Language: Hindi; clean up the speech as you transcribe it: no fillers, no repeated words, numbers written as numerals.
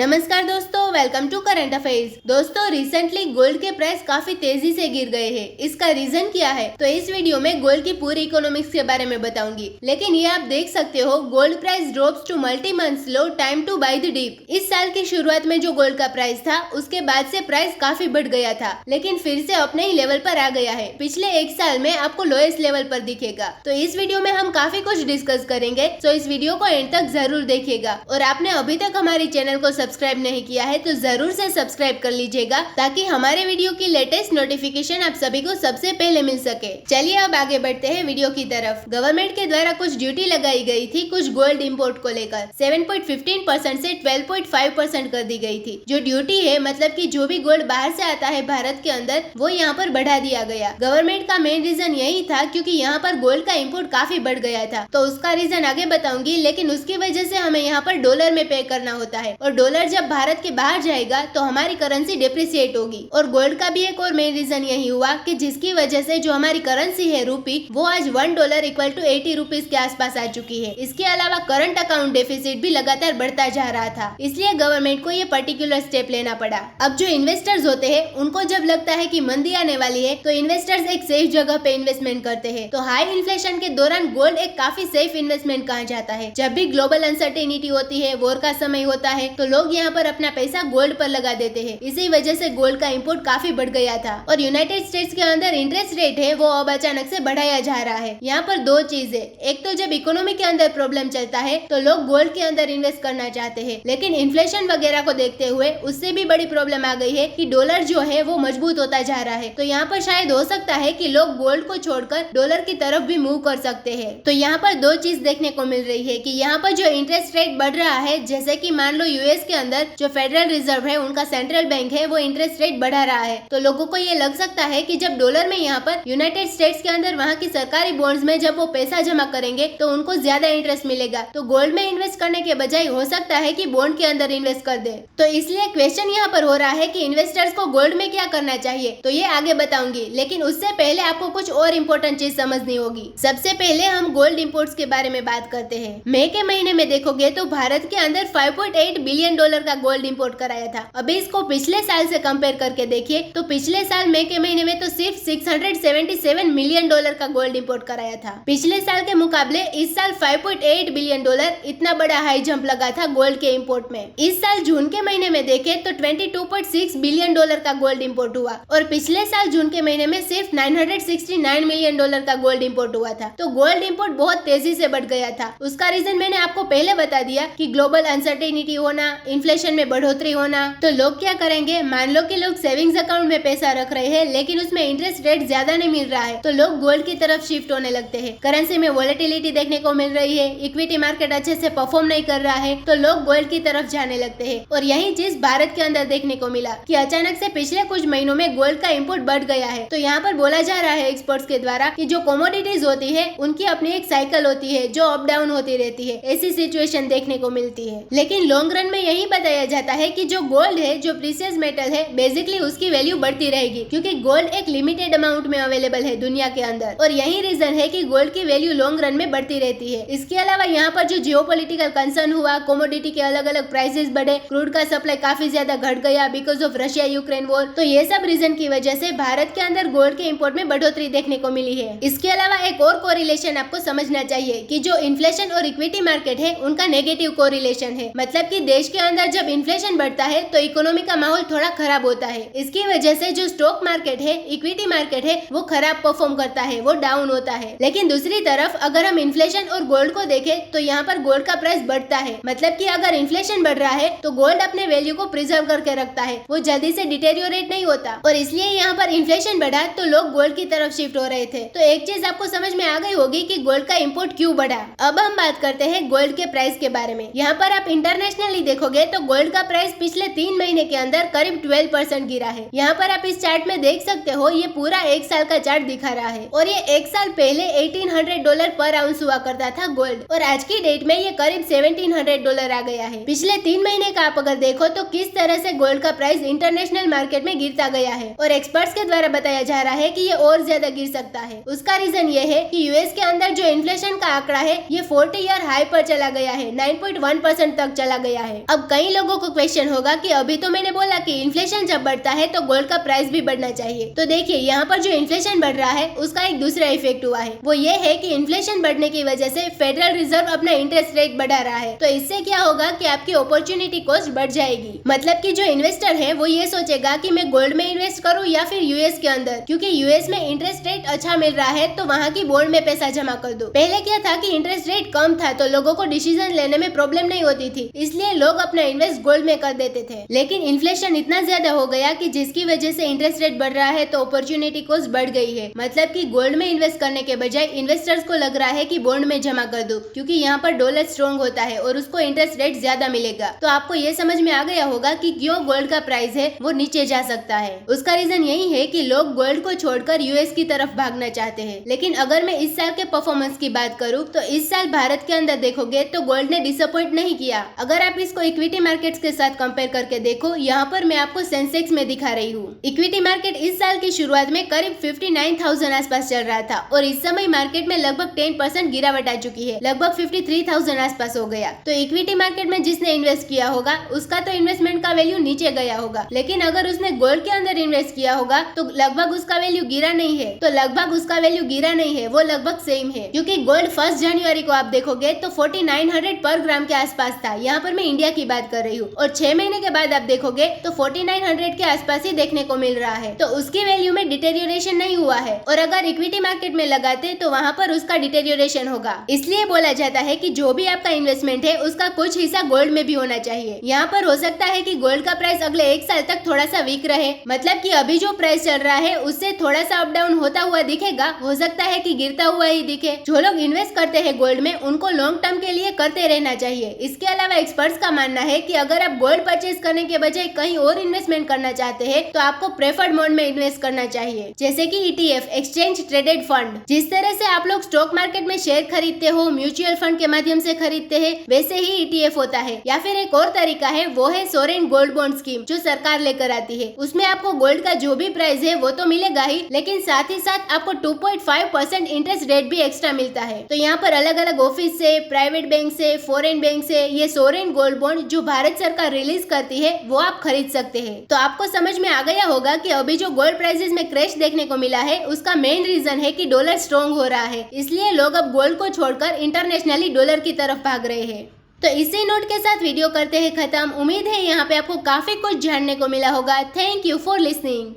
नमस्कार दोस्तों, वेलकम टू करंट अफेयर्स। दोस्तों, रिसेंटली गोल्ड के प्राइस काफी तेजी से गिर गए हैं। इसका रीजन क्या है, तो इस वीडियो में गोल्ड की पूरी इकोनॉमिक्स के बारे में बताऊंगी। लेकिन ये आप देख सकते हो, gold price drops to multi months low, time to buy the dip. इस साल की शुरुआत में जो गोल्ड का प्राइस था, उसके बाद से प्राइस काफी बढ़ गया था, लेकिन फिर से अपने ही लेवल पर आ गया है। पिछले एक साल में आपको लोएस्ट लेवल पर दिखेगा। तो इस वीडियो में हम काफी कुछ डिस्कस करेंगे, तो इस वीडियो को एंड तक जरूर देखिएगा। और आपने अभी तक हमारी चैनल को सब्सक्राइब नहीं किया है तो जरूर से सब्सक्राइब कर लीजिएगा, ताकि हमारे वीडियो की लेटेस्ट नोटिफिकेशन आप सभी को सबसे पहले मिल सके। चलिए अब आगे बढ़ते हैं वीडियो की तरफ। गवर्नमेंट के द्वारा कुछ ड्यूटी लगाई गई थी कुछ गोल्ड इंपोर्ट को लेकर। 7.15% से 12.5% कर दी गई थी। जो ड्यूटी है, मतलब कि जो भी गोल्ड बाहर से आता है भारत के अंदर, वो यहाँ पर बढ़ा दिया गया। गवर्नमेंट का मेन रीजन यही था क्योंकि यहाँ पर गोल्ड का इम्पोर्ट काफी बढ़ गया था। तो उसका रीजन आगे बताऊंगी, लेकिन उसकी वजह से हमें यहाँ पर डॉलर में पे करना होता है, और डॉलर जब भारत के बाहर जाएगा तो हमारी करेंसी डिप्रिसिएट होगी। और गोल्ड का भी एक और मेन रीजन यही हुआ कि जिसकी वजह से जो हमारी करेंसी है रूपी, वो आज $1 इक्वल टू 80 रुपीज के आसपास आ चुकी है। इसके अलावा करंट अकाउंट डेफिसिट भी लगातार बढ़ता जा रहा था, इसलिए गवर्नमेंट को ये पर्टिकुलर स्टेप लेना पड़ा। अब जो इन्वेस्टर्स होते हैं, उनको जब लगता है कि मंदी आने वाली है, तो इन्वेस्टर्स एक सेफ जगह पे इन्वेस्टमेंट करते हैं। तो हाई इन्फ्लेशन के दौरान गोल्ड एक काफी सेफ इन्वेस्टमेंट कहा जाता है। जब भी ग्लोबल अनसर्टेनिटी होती है, वॉर का समय होता है, तो लोग यहाँ पर अपना पैसा गोल्ड पर लगा देते हैं। इसी वजह से गोल्ड का इंपोर्ट काफी बढ़ गया था। और यूनाइटेड स्टेट्स के अंदर इंटरेस्ट रेट है, वो अब अचानक से बढ़ाया जा रहा है। यहाँ पर दो चीज है, एक तो जब इकोनॉमी के अंदर प्रॉब्लम चलता है तो लोग गोल्ड के अंदर इन्वेस्ट करना चाहते हैं, लेकिन इन्फ्लेशन वगैरह को देखते हुए उससे भी बड़ी प्रॉब्लम आ गई है कि डॉलर जो है वो मजबूत होता जा रहा है। तो यहाँ पर शायद हो सकता है कि लोग गोल्ड को छोड़कर डॉलर की तरफ भी मूव कर सकते हैं। तो यहाँ पर दो चीज देखने को मिल रही है कि यहाँ पर जो इंटरेस्ट रेट बढ़ रहा है, जैसे कि मान लो यूएस के अंदर जो फेडरल रिजर्व है, उनका सेंट्रल बैंक है, वो इंटरेस्ट रेट बढ़ा रहा है। तो लोगों को ये लग सकता है कि जब डॉलर में यहाँ पर यूनाइटेड स्टेट्स के अंदर वहाँ की सरकारी बॉन्ड्स में जब वो पैसा जमा करेंगे तो उनको ज्यादा इंटरेस्ट मिलेगा। तो गोल्ड में इन्वेस्ट करने के बजाय हो सकता है कि बॉन्ड के अंदर इन्वेस्ट कर दे। तो इसलिए क्वेश्चन यहाँ पर हो रहा है कि इन्वेस्टर्स को गोल्ड में क्या करना चाहिए, तो ये आगे बताऊंगी। लेकिन उससे पहले आपको कुछ और इम्पोर्टेंट चीज समझनी होगी। सबसे पहले हम गोल्ड इम्पोर्ट्स के बारे में बात करते हैं। मई के महीने में देखोगे तो भारत के अंदर $5.8 बिलियन का गोल्ड इंपोर्ट कराया था। अभी इसको पिछले साल से कंपेयर करके देखिए तो पिछले साल मई के महीने में तो सिर्फ $677 मिलियन का गोल्ड इंपोर्ट कराया था। पिछले साल के मुकाबले इस साल $5.8 बिलियन, इतना बड़ा हाई जंप लगा था गोल्ड के इंपोर्ट में। इस साल जून के महीने में देखे तो $22.6 बिलियन का गोल्ड इंपोर्ट हुआ, और पिछले साल जून के महीने में सिर्फ $969 मिलियन का गोल्ड इंपोर्ट हुआ था। तो गोल्ड इंपोर्ट बहुत तेजी से बढ़ गया था। उसका रीजन मैंने आपको पहले बता दिया कि ग्लोबल अनसर्टेनिटी होना, इन्फ्लेशन में बढ़ोतरी होना। तो लोग क्या करेंगे, मान लो कि लोग सेविंग्स अकाउंट में पैसा रख रहे हैं, लेकिन उसमें इंटरेस्ट रेट ज्यादा नहीं मिल रहा है, तो लोग गोल्ड की तरफ शिफ्ट होने लगते हैं। करेंसी में वॉलेटिलिटी देखने को मिल रही है, इक्विटी मार्केट अच्छे से परफॉर्म नहीं कर रहा है, तो लोग गोल्ड की तरफ जाने लगते हैं। और यही चीज भारत के अंदर देखने को मिला कि अचानक से पिछले कुछ महीनों में गोल्ड का इंपोर्ट बढ़ गया है। तो यहाँ पर बोला जा रहा है एक्सपर्ट्स के द्वारा कि जो कमोडिटीज होती है, उनकी अपनी एक साइकिल होती है जो अप डाउन होती रहती है। ऐसी सिचुएशन देखने को मिलती है, लेकिन लॉन्ग रन में यही बताया जाता है कि जो गोल्ड है, जो प्रीशियस मेटल है, बेसिकली उसकी वैल्यू बढ़ती रहेगी, क्योंकि गोल्ड एक लिमिटेड अमाउंट में अवेलेबल है दुनिया के अंदर। और यही रीजन है कि गोल्ड की वैल्यू लॉन्ग रन में बढ़ती रहती है। इसके अलावा यहाँ पर जो जियोपॉलिटिकल कंसर्न हुआ, कमोडिटी के अलग अलग प्राइसेस बढ़े, क्रूड का सप्लाई काफी ज्यादा घट गया because of Russia Ukraine war. तो ये सब रीजन की वजह से भारत के अंदर गोल्ड के इंपोर्ट में बढ़ोतरी देखने को मिली है। इसके अलावा एक और कोरिलेशन आपको समझना चाहिए कि जो इन्फ्लेशन और इक्विटी मार्केट है, उनका नेगेटिव कोरिलेशन है। मतलब कि देश के अंदर जब इन्फ्लेशन बढ़ता है तो इकोनॉमी का माहौल थोड़ा खराब होता है। इसकी वजह से जो स्टॉक मार्केट है, इक्विटी मार्केट है, वो खराब परफॉर्म करता है, वो डाउन होता है। लेकिन दूसरी तरफ अगर हम इन्फ्लेशन और गोल्ड को देखें तो यहाँ पर गोल्ड का प्राइस बढ़ता है। मतलब कि अगर इन्फ्लेशन बढ़ रहा है तो गोल्ड अपने वैल्यू को प्रिजर्व करके रखता है, वो जल्दी से डिटेरियोरेट नहीं होता। और इसलिए यहाँ पर इन्फ्लेशन बढ़ा तो लोग गोल्ड की तरफ शिफ्ट हो रहे थे। तो एक चीज आपको समझ में आ गई होगी कि गोल्ड का इंपोर्ट क्यों बढ़ा। अब हम बात करते हैं गोल्ड के प्राइस के बारे में। यहाँ पर आप इंटरनेशनली देखोगे तो गोल्ड का प्राइस पिछले 3 महीने के अंदर करीब 12% गिरा है। यहाँ पर आप इस चार्ट में देख सकते हो, ये पूरा एक साल का चार्ट दिखा रहा है। और ये एक साल पहले $1800 पर आउंस हुआ करता था गोल्ड, और आज की डेट में ये करीब $1700 आ गया है। पिछले 3 महीने का आप अगर देखो तो किस तरह से गोल्ड का प्राइस इंटरनेशनल मार्केट में गिरता गया है। और एक्सपर्ट्स के द्वारा बताया जा रहा है कि ये और ज्यादा गिर सकता है। उसका रीजन ये है कि यूएस के अंदर जो इन्फ्लेशन का आंकड़ा है, ये 40 ईयर हाई पर चला गया है, 9.1% तक चला गया है। अब कई लोगों को क्वेश्चन क्वेश्चन होगा कि अभी तो मैंने बोला कि इन्फ्लेशन जब बढ़ता है तो गोल्ड का प्राइस भी बढ़ना चाहिए। तो देखिए यहाँ पर जो इन्फ्लेशन बढ़ रहा है उसका एक दूसरा इफेक्ट हुआ है, वो ये है कि इन्फ्लेशन बढ़ने की वजह से फेडरल रिजर्व अपना इंटरेस्ट रेट बढ़ा रहा है। तो इससे क्या होगा कि आपकी अपॉर्चुनिटी कॉस्ट बढ़ जाएगी। मतलब कि जो इन्वेस्टर है वो ये सोचेगा कि मैं गोल्ड में इन्वेस्ट करूँ या फिर यूएस के अंदर, क्योंकि यूएस में इंटरेस्ट रेट अच्छा मिल रहा है तो वहाँ की बॉन्ड में पैसा जमा कर दो। पहले क्या था कि इंटरेस्ट रेट कम था तो लोगों को डिसीजन लेने में प्रॉब्लम नहीं होती थी, इसलिए लोग अपना इन्वेस्ट गोल्ड में कर देते थे। लेकिन इन्फ्लेशन इतना ज्यादा हो गया कि जिसकी वजह से इंटरेस्ट रेट बढ़ रहा है तो अपॉर्चुनिटी कॉस्ट बढ़ गई है। मतलब कि गोल्ड में इन्वेस्ट करने के बजाय इन्वेस्टर्स को लग रहा है कि बॉन्ड में जमा कर दो, क्योंकि यहाँ पर डॉलर स्ट्रॉन्ग होता है और उसको इंटरेस्ट रेट ज्यादा मिलेगा। तो आपको ये समझ में आ गया होगा कि क्यों गोल्ड का प्राइस है वो नीचे जा सकता है। उसका रीजन यही है कि लोग गोल्ड को छोड़कर यूएस की तरफ भागना चाहते हैं। लेकिन अगर मैं इस साल के परफॉर्मेंस की बात करूँ तो इस साल भारत के अंदर देखोगे तो गोल्ड ने डिसअपॉइंट नहीं किया। अगर आप इसको इक्विटी मार्केट्स के साथ कंपेयर करके देखो, यहाँ पर मैं आपको सेंसेक्स में दिखा रही हूँ। इक्विटी मार्केट इस साल की शुरुआत में करीब 59,000 आसपास चल रहा था और इस समय मार्केट में लगभग 10% गिरावट आ चुकी है, लगभग 53,000 आसपास हो गया। तो इक्विटी मार्केट में जिसने इन्वेस्ट किया होगा उसका तो इन्वेस्टमेंट का वैल्यू नीचे गया होगा, लेकिन अगर उसने गोल्ड के अंदर इन्वेस्ट किया होगा तो लगभग उसका वैल्यू गिरा नहीं है। तो लगभग उसका वैल्यू गिरा नहीं है, वो लगभग सेम है, क्योंकि गोल्ड 1 जनवरी को आप देखोगे तो 4900 पर ग्राम के आसपास था। यहाँ पर मैं इंडिया की बात कर रही हूँ। और 6 महीने के बाद आप देखोगे तो 4900 के आसपास ही देखने को मिल रहा है। तो उसकी वैल्यू में डिटेरियोरेशन नहीं हुआ है, और अगर इक्विटी मार्केट में लगाते तो वहाँ पर उसका डिटेरियोरेशन होगा। इसलिए बोला जाता है कि जो भी आपका इन्वेस्टमेंट है उसका कुछ हिस्सा गोल्ड में भी होना चाहिए। यहाँ पर हो सकता है कि गोल्ड का प्राइस अगले 1 साल तक थोड़ा सा वीक रहे, मतलब कि अभी जो प्राइस चल रहा है उससे थोड़ा सा अप डाउन होता हुआ दिखेगा, हो सकता है कि गिरता हुआ ही दिखे। जो लोग इन्वेस्ट करते हैं गोल्ड में उनको लॉन्ग टर्म के लिए करते रहना चाहिए। इसके अलावा एक्सपर्ट्स का मानना है कि अगर आप गोल्ड परचेज करने के बजाय कहीं और इन्वेस्टमेंट करना चाहते हैं तो आपको प्रेफर्ड मोड में इन्वेस्ट करना चाहिए, जैसे कि ETF एक्सचेंज ट्रेडेड फंड। जिस तरह से आप लोग स्टॉक मार्केट में शेयर खरीदते हो, म्यूचुअल फंड के माध्यम से खरीदते हैं, वैसे ही ETF होता है। या फिर एक और तरीका है, वो है सोरेन गोल्ड बॉन्ड स्कीम, जो सरकार लेकर आती है। उसमें आपको गोल्ड का जो भी प्राइस है वो तो मिलेगा ही, लेकिन साथ ही साथ आपको 2.5% इंटरेस्ट रेट भी एक्स्ट्रा मिलता है। तो यहाँ पर अलग अलग ऑफिस से, प्राइवेट बैंक से, फॉरेन बैंक से ये सोरेन गोल्ड बॉन्ड जो भारत सरकार रिलीज करती है वो आप खरीद सकते हैं। तो आपको समझ में आ गया होगा कि अभी जो गोल्ड प्राइसेस में क्रैश देखने को मिला है उसका मेन रीजन है कि डॉलर स्ट्रॉन्ग हो रहा है, इसलिए लोग अब गोल्ड को छोड़कर इंटरनेशनली डॉलर की तरफ भाग रहे हैं। तो इसी नोट के साथ वीडियो करते हैं खत्म। उम्मीद है यहाँ पे आपको काफी कुछ जानने को मिला होगा। Thank you for listening.